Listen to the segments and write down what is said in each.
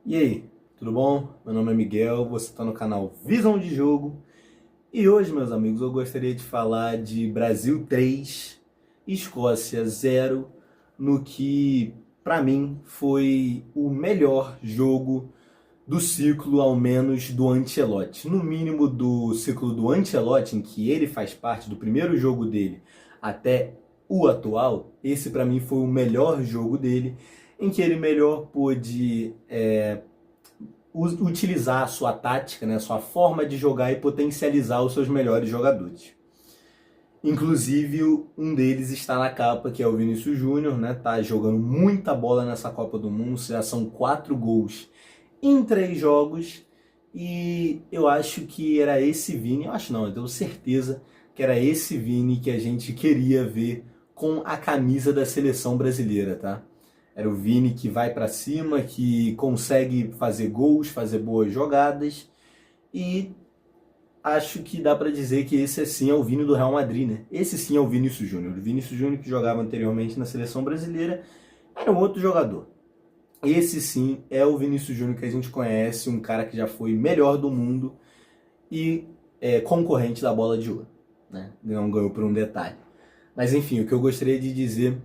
E aí, tudo bom? Meu nome é Miguel, você está no canal Visão de Jogo e hoje, meus amigos, eu gostaria de falar de Brasil 3, Escócia 0, no que, para mim, foi o melhor jogo do ciclo, ao menos do Ancelotti. No mínimo do ciclo do Ancelotti, em que ele faz parte do primeiro jogo dele até o atual, esse para mim foi o melhor jogo dele, em que ele melhor pôde utilizar a sua tática, né, a sua forma de jogar e potencializar os seus melhores jogadores. Inclusive, um deles está na capa, que é o Vinícius Júnior, né? Tá jogando muita bola nessa Copa do Mundo, já são 4 gols em 3 jogos, e eu acho que era esse Vini, eu acho não, eu tenho certeza que era esse Vini que a gente queria ver com a camisa da seleção brasileira, tá? Era o Vini que vai para cima, que consegue fazer gols, fazer boas jogadas, e acho que dá para dizer que esse sim é o Vini do Real Madrid, né? Esse sim é o Vinícius Júnior. O Vinícius Júnior que jogava anteriormente na seleção brasileira era um outro jogador. Esse sim é o Vinícius Júnior que a gente conhece, um cara que já foi melhor do mundo e concorrente da bola de ouro, né? Não ganhou por um detalhe. Mas enfim, o que eu gostaria de dizer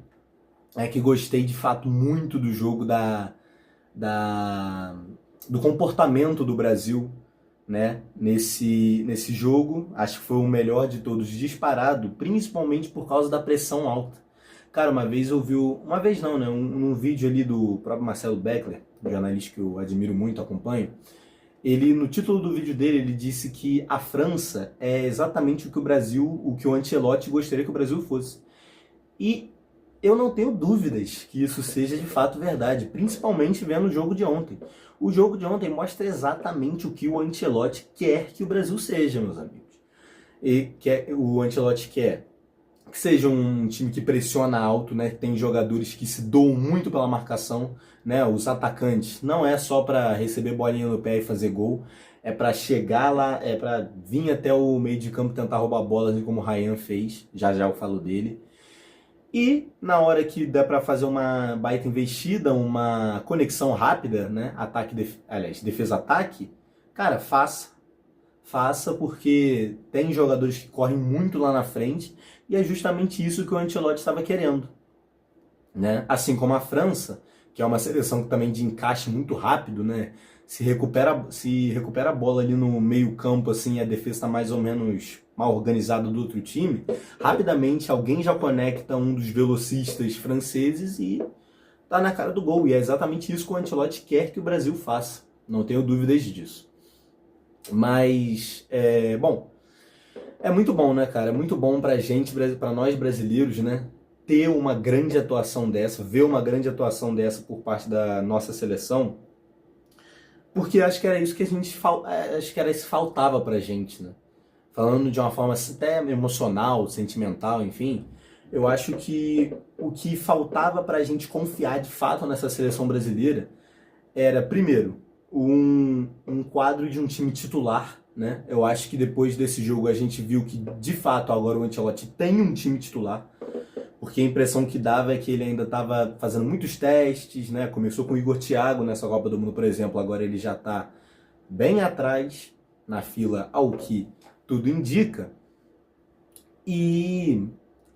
é que gostei de fato muito do jogo, do comportamento do Brasil, né, nesse jogo. Acho que foi o melhor de todos disparado, principalmente por causa da pressão alta. Cara, uma vez eu vi, uma vez não, né, um vídeo ali do próprio Marcelo Beckler, jornalista que eu admiro muito, acompanho. Ele, no título do vídeo dele, ele disse que a França é exatamente o que o Brasil, o que o Ancelotti gostaria que o Brasil fosse. E eu não tenho dúvidas que isso seja de fato verdade, principalmente vendo o jogo de ontem. O jogo de ontem mostra exatamente o que o Ancelotti quer que o Brasil seja, meus amigos. O Ancelotti quer que seja um time que pressiona alto, né? Que tem jogadores que se doam muito pela marcação, né? Os atacantes não é só para receber bolinha no pé e fazer gol, é para chegar lá, é para vir até o meio de campo tentar roubar bolas, assim como o Ryan fez. Já já eu falo dele. E na hora que dá para fazer uma baita investida, uma conexão rápida, né? Defesa-ataque, cara, faça. Faça, porque tem jogadores que correm muito lá na frente e é justamente isso que o Ancelotti estava querendo, né? Assim como a França, que é uma seleção que também de encaixe muito rápido, né? Se recupera a bola ali no meio-campo, assim, a defesa está mais ou menos mal organizada do outro time, rapidamente alguém já conecta um dos velocistas franceses e tá na cara do gol. E é exatamente isso que o Ancelotti quer que o Brasil faça. Não tenho dúvidas disso. Mas, bom, é muito bom, né, cara? É muito bom pra gente, pra nós brasileiros, né? Ter uma grande atuação dessa, ver uma grande atuação dessa por parte da nossa seleção, porque acho que era isso que acho que era isso que faltava pra gente, né? Falando de uma forma até emocional, sentimental, enfim, eu acho que o que faltava pra gente confiar de fato nessa seleção brasileira era, primeiro, um quadro de um time titular, né? Eu acho que depois desse jogo a gente viu que, de fato, agora o Ancelotti tem um time titular, porque a impressão que dava é que ele ainda estava fazendo muitos testes, né? Começou com o Igor Thiago nessa Copa do Mundo, por exemplo, agora ele já está bem atrás na fila, ao que tudo indica. E,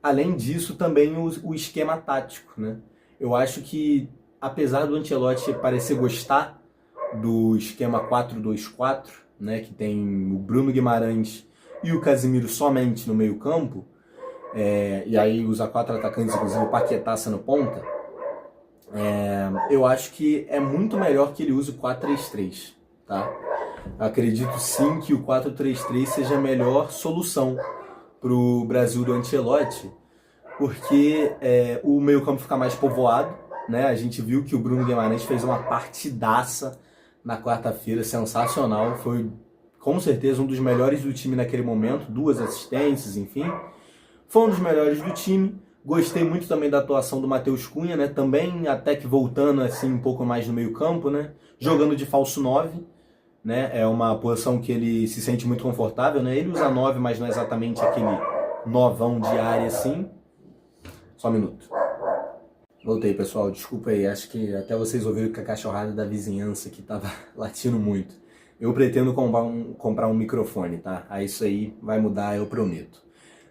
além disso, também o esquema tático, né? Eu acho que, apesar do Ancelotti parecer gostar do esquema 4-2-4, né, que tem o Bruno Guimarães e o Casemiro somente no meio campo, e aí usa 4 atacantes, inclusive o Paquetá sendo ponta, eu acho que é muito melhor que ele use o 4-3-3, tá? Acredito sim que o 4-3-3 seja a melhor solução para o Brasil do Ancelotti, porque o meio campo fica mais povoado, né? A gente viu que o Bruno Guimarães fez uma partidaça na quarta-feira, sensacional, foi com certeza um dos melhores do time naquele momento, 2 assistências, enfim, foi um dos melhores do time. Gostei muito também da atuação do Matheus Cunha, né? Também até que voltando assim um pouco mais no meio campo, né? Jogando de falso 9, né? É uma posição que ele se sente muito confortável, né? Ele usa 9, mas não é exatamente aquele novão de área assim. Só um minuto. Voltei, pessoal. Desculpa aí. Acho que até vocês ouviram que a cachorrada da vizinhança que tava latindo muito. Eu pretendo comprar um microfone, tá? Aí isso aí vai mudar, eu prometo.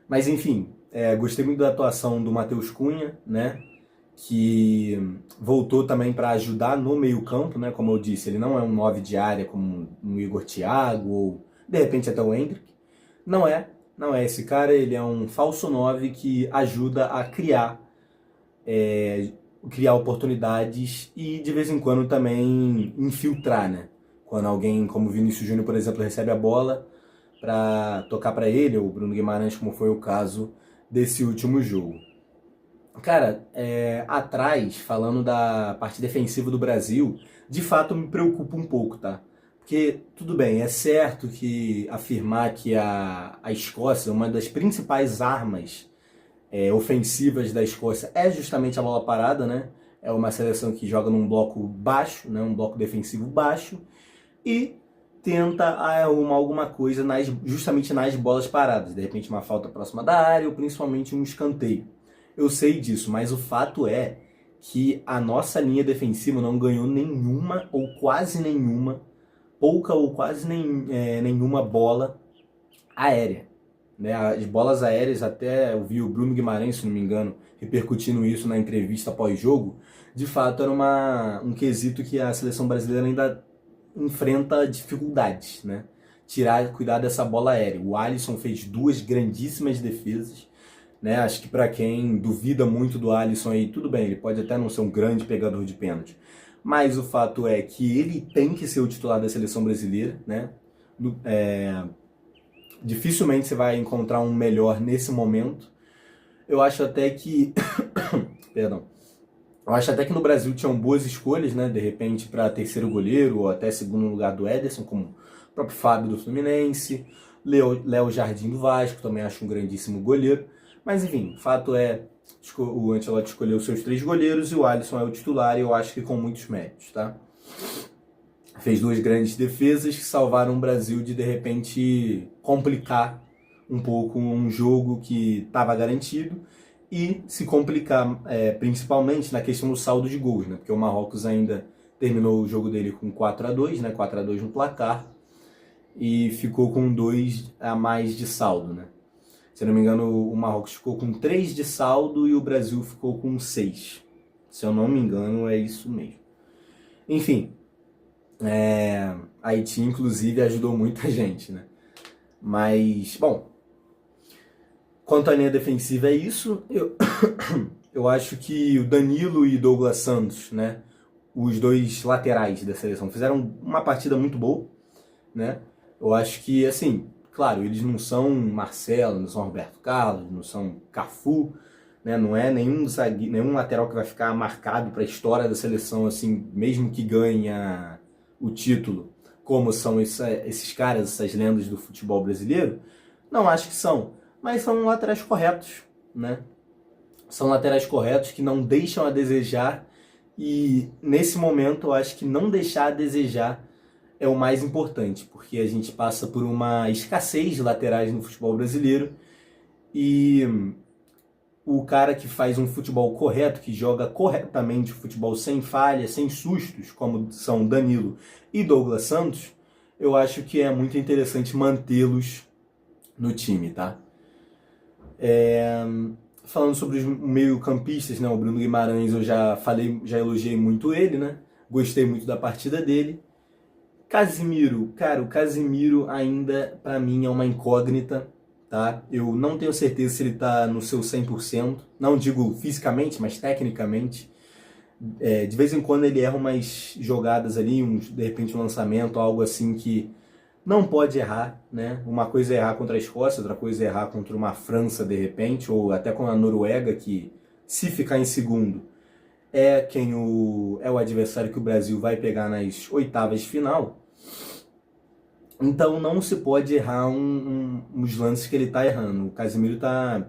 Mas enfim, gostei muito da atuação do Matheus Cunha, né? Que voltou também para ajudar no meio-campo, né? Como eu disse, ele não é um 9 de área como um Igor Thiago ou de repente até o Endrick. Não é, não é esse cara, ele é um falso 9 que ajuda a criar oportunidades e de vez em quando também infiltrar, né? Quando alguém como o Vinícius Júnior, por exemplo, recebe a bola para tocar para ele, ou o Bruno Guimarães, como foi o caso desse último jogo. Cara, atrás, falando da parte defensiva do Brasil, de fato me preocupa um pouco, tá? Porque, tudo bem, é certo que afirmar que a Escócia, uma das principais armas ofensivas da Escócia é justamente a bola parada, né? É uma seleção que joga num bloco baixo, né? Um bloco defensivo baixo, e tenta arrumar alguma coisa justamente nas bolas paradas. De repente uma falta próxima da área ou principalmente um escanteio. Eu sei disso, mas o fato é que a nossa linha defensiva não ganhou nenhuma ou quase nenhuma, pouca ou quase nenhuma bola aérea. Né? As bolas aéreas, até eu vi o Bruno Guimarães, se não me engano, repercutindo isso na entrevista pós-jogo, de fato era um quesito que a seleção brasileira ainda enfrenta dificuldades, né? Cuidar dessa bola aérea. O Alisson fez duas grandíssimas defesas, né? Acho que para quem duvida muito do Alisson aí, tudo bem, ele pode até não ser um grande pegador de pênalti, mas o fato é que ele tem que ser o titular da seleção brasileira, né? Dificilmente você vai encontrar um melhor nesse momento. Eu acho até que perdão. Eu acho até que no Brasil tinham boas escolhas, né? De repente para terceiro goleiro ou até segundo lugar do Ederson, como o próprio Fábio do Fluminense, Léo Jardim do Vasco, também acho um grandíssimo goleiro. Mas enfim, o fato é o Ancelotti escolheu seus 3 goleiros e o Alisson é o titular, e eu acho que com muitos méritos, tá? Fez 2 grandes defesas que salvaram o Brasil de repente complicar um pouco um jogo que estava garantido e se complicar principalmente na questão do saldo de gols, né? Porque o Marrocos ainda terminou o jogo dele com 4-2, né? 4-2 no placar, e ficou com 2 a mais de saldo, né? Se não me engano, o Marrocos ficou com 3 de saldo e o Brasil ficou com 6. Se eu não me engano, é isso mesmo. Enfim, Haiti, inclusive, ajudou muita gente, né? Mas, bom, quanto à linha defensiva é isso. Eu acho que o Danilo e Douglas Santos, né? Os 2 laterais da seleção fizeram uma partida muito boa, né? Eu acho que, assim, claro, eles não são Marcelo, não são Roberto Carlos, não são Cafu, né? Não é nenhum lateral que vai ficar marcado para a história da seleção, assim, mesmo que ganhe o título, como são esses caras, essas lendas do futebol brasileiro. Não acho que são, mas são laterais corretos, né? São laterais corretos que não deixam a desejar, e nesse momento eu acho que não deixar a desejar é o mais importante, porque a gente passa por uma escassez de laterais no futebol brasileiro, e o cara que faz um futebol correto, que joga corretamente o futebol sem falha, sem sustos, como são Danilo e Douglas Santos, eu acho que é muito interessante mantê-los no time, tá? Falando sobre os meio-campistas, né? O Bruno Guimarães, eu já elogiei muito ele, né? Gostei muito da partida dele. Casimiro, cara, o Casimiro ainda, pra mim, é uma incógnita, tá? Eu não tenho certeza se ele tá no seu 100%, não digo fisicamente, mas tecnicamente. De vez em quando ele erra umas jogadas ali, de repente um lançamento, algo assim que não pode errar, né? Uma coisa é errar contra a Escócia, outra coisa é errar contra uma França, de repente, ou até com a Noruega, que se ficar em segundo, é o adversário que o Brasil vai pegar nas oitavas de final. Então não se pode errar uns lances que ele tá errando. O Casemiro tá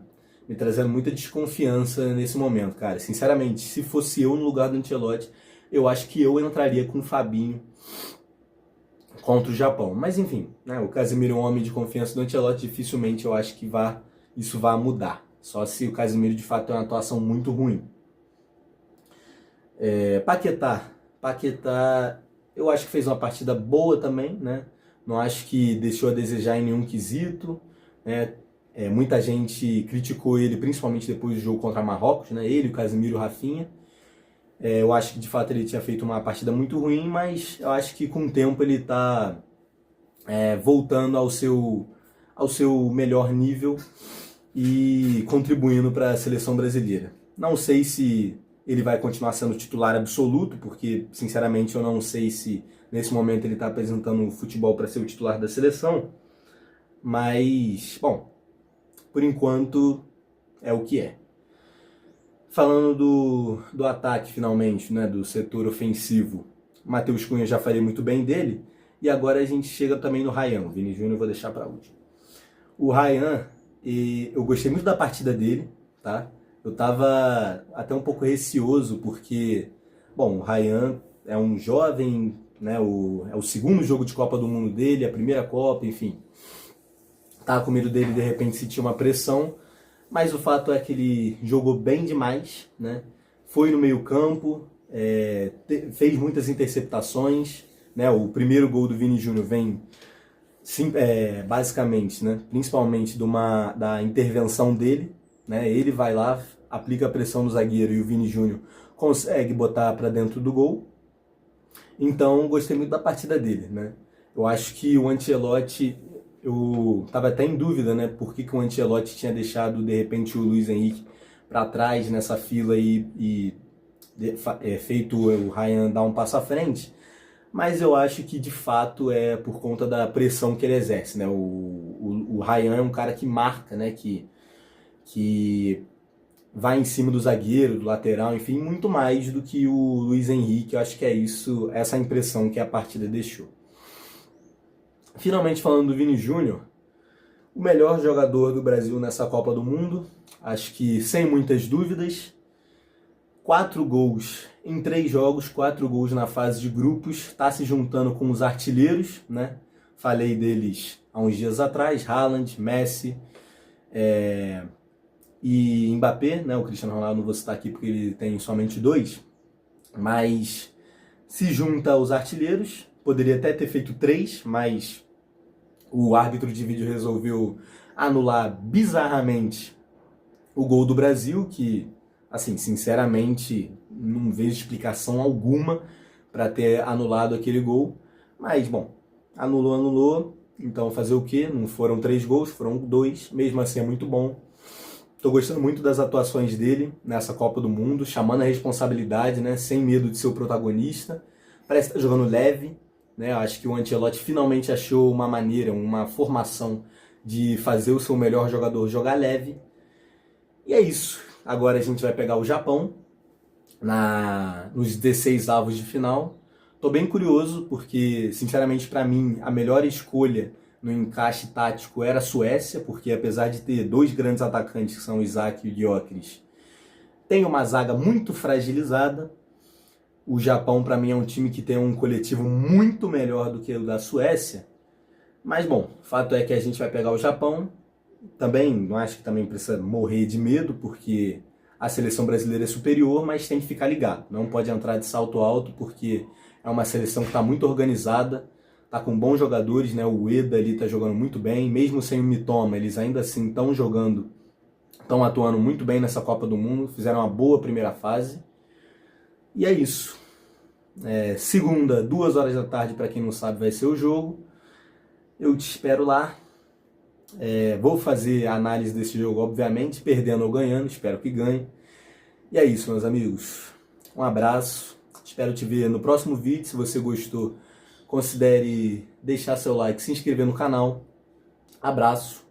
me trazendo muita desconfiança nesse momento, cara. Sinceramente, se fosse eu no lugar do Ancelotti, eu acho que eu entraria com o Fabinho contra o Japão. Mas enfim, né, o Casemiro é um homem de confiança do Ancelotti, dificilmente eu acho que isso vá mudar. Só se o Casemiro de fato tem uma atuação muito ruim. Paquetá, eu acho que fez uma partida boa também, né? Não acho que deixou a desejar em nenhum quesito, né? Muita gente criticou ele, principalmente depois do jogo contra Marrocos, né? Ele, o Casemiro e o Rafinha. Eu acho que de fato ele tinha feito uma partida muito ruim, mas eu acho que com o tempo ele está voltando ao seu melhor nível e contribuindo para a seleção brasileira. Não sei se ele vai continuar sendo titular absoluto, porque sinceramente eu não sei se nesse momento ele está apresentando o futebol para ser o titular da seleção, mas, bom, por enquanto é o que é. Falando do ataque finalmente, né, do setor ofensivo, Matheus Cunha já falei muito bem dele, e agora a gente chega também no Ryan. Vini Júnior eu vou deixar para último. O Ryan, eu gostei muito da partida dele, tá? Eu tava até um pouco receoso porque, bom, o Ryan é um jovem, né? É o segundo jogo de Copa do Mundo dele, a primeira Copa, enfim. Tava com medo dele de repente sentir uma pressão, mas o fato é que ele jogou bem demais, né? Foi no meio-campo, fez muitas interceptações, né? O primeiro gol do Vini Júnior vem sim, basicamente, né, principalmente da intervenção dele, né, ele vai lá, aplica a pressão no zagueiro e o Vini Júnior consegue botar para dentro do gol. Então, gostei muito da partida dele, né. Eu acho que o Ancelotti, eu estava até em dúvida, né, por que o Ancelotti tinha deixado, de repente, o Luiz Henrique para trás nessa fila e feito o Ryan dar um passo à frente. Mas eu acho que de fato é por conta da pressão que ele exerce, né? O Ryan é um cara que marca, né? Que vai em cima do zagueiro, do lateral, enfim, muito mais do que o Luiz Henrique. Eu acho que é isso, essa impressão que a partida deixou. Finalmente falando do Vini Júnior, o melhor jogador do Brasil nessa Copa do Mundo, acho que sem muitas dúvidas. 4 gols em 3 jogos, 4 gols na fase de grupos, está se juntando com os artilheiros, né? Falei deles há uns dias atrás, Haaland, Messi e Mbappé, né? O Cristiano Ronaldo não vou citar aqui porque ele tem somente 2, mas se junta aos artilheiros, poderia até ter feito 3, mas o árbitro de vídeo resolveu anular bizarramente o gol do Brasil, que, assim, sinceramente, não vejo explicação alguma para ter anulado aquele gol. Mas, bom, anulou. Então, fazer o quê? Não foram 3 gols, foram 2. Mesmo assim, é muito bom. Estou gostando muito das atuações dele nessa Copa do Mundo, chamando a responsabilidade, né? Sem medo de ser o protagonista. Parece que está jogando leve, né? Eu acho que o Ancelotti finalmente achou uma maneira, uma formação de fazer o seu melhor jogador jogar leve. E é isso. Agora a gente vai pegar o Japão nos 16 avos de final. Tô bem curioso porque, sinceramente, para mim, a melhor escolha no encaixe tático era a Suécia, porque apesar de ter 2 grandes atacantes, que são o Isaac e o Gyökeres, tem uma zaga muito fragilizada. O Japão, para mim, é um time que tem um coletivo muito melhor do que o da Suécia. Mas, bom, o fato é que a gente vai pegar o Japão. Também, não acho que também precisa morrer de medo, porque a seleção brasileira é superior, mas tem que ficar ligado. Não pode entrar de salto alto, porque é uma seleção que está muito organizada, está com bons jogadores, né? O Ueda ali está jogando muito bem, mesmo sem o Mitoma, eles ainda assim estão atuando muito bem nessa Copa do Mundo, fizeram uma boa primeira fase. E é isso. Segunda, 2 horas da tarde, para quem não sabe, vai ser o jogo. Eu te espero lá. Vou fazer a análise desse jogo, obviamente, perdendo ou ganhando, espero que ganhe. E é isso, meus amigos. Um abraço, espero te ver no próximo vídeo. Se você gostou, considere deixar seu like, se inscrever no canal. Abraço